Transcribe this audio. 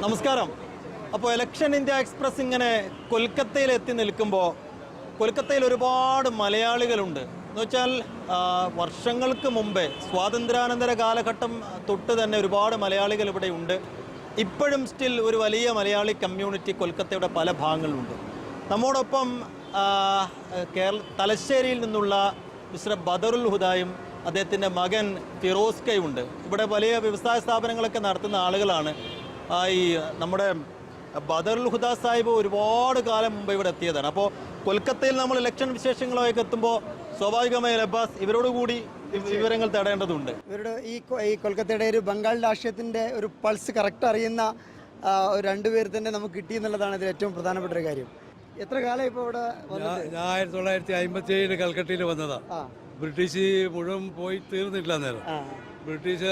നമസ്കാരം. അപ്പോൾ election India express ഇങ്ങനെ കൊൽക്കത്തയിൽ എത്തി നിൽക്കുമ്പോൾ കൊൽക്കത്തയിൽ ഒരുപാട് മലയാളികളുണ്ട്. എന്ന് വെച്ചാൽ വർഷങ്ങൾക്ക് മുമ്പേ സ്വാതന്ത്ര്യാനന്തര കാലഘട്ടം തൊട്ട് തന്നെ ഒരുപാട് മലയാളികൾ ഇവിടെ ഉണ്ട്. ഇപ്പോഴും സ്റ്റിൽ ഒരു വലിയ മലയാളി കമ്മ്യൂണിറ്റി കൊൽക്കത്തയുടെ പല ഭാഗങ്ങളിലുണ്ട്. നമ്മോടൊപ്പം തലശ്ശേരിയിൽ നിന്നുള്ള മിസ്റ്റർ ബദറുൽ ഹുദായും അദ്ദേഹത്തിൻ്റെ മകൻ ഫിറോസ് കയും ഉണ്ട്. ഇവിടെ വലിയ വ്യവസായ സ്ഥാപനങ്ങളൊക്കെ നടത്തുന്ന ആളുകളാണ്. ഈ നമ്മുടെ ബദറുൽ ഹുദ സാഹിബ് ഒരുപാട് കാലം മുമ്പ് ഇവിടെ എത്തിയതാണ്. അപ്പോൾ കൊൽക്കത്തയിൽ നമ്മൾ ഇലക്ഷൻ വിശേഷങ്ങളുമായിട്ട് എത്തുമ്പോൾ സ്വാഭാവികമായി അബ്ബാസ് ഇവരോട് കൂടി വിവരങ്ങൾ തേടേണ്ടതുണ്ട്. ഇവരുടെ ഈ കൊൽക്കത്തയുടെ ഒരു ബംഗാൾ രാഷ്ട്രീയത്തിൻ്റെ ഒരു പൾസ് കറക്റ്റ് അറിയുന്ന രണ്ടുപേർ തന്നെ നമുക്ക് കിട്ടി എന്നുള്ളതാണ് ഇതിൽ ഏറ്റവും പ്രധാനപ്പെട്ട ഒരു കാര്യം. എത്ര കാലം ഇപ്പോൾ ഇവിടെ? ഞാൻ 1957 കൽക്കട്ടയിൽ വന്നതാ. ബ്രിട്ടീഷ് മുഴുവൻ പോയി തീർന്നിട്ടില്ല. അന്നേരം ബ്രിട്ടീഷുകാർ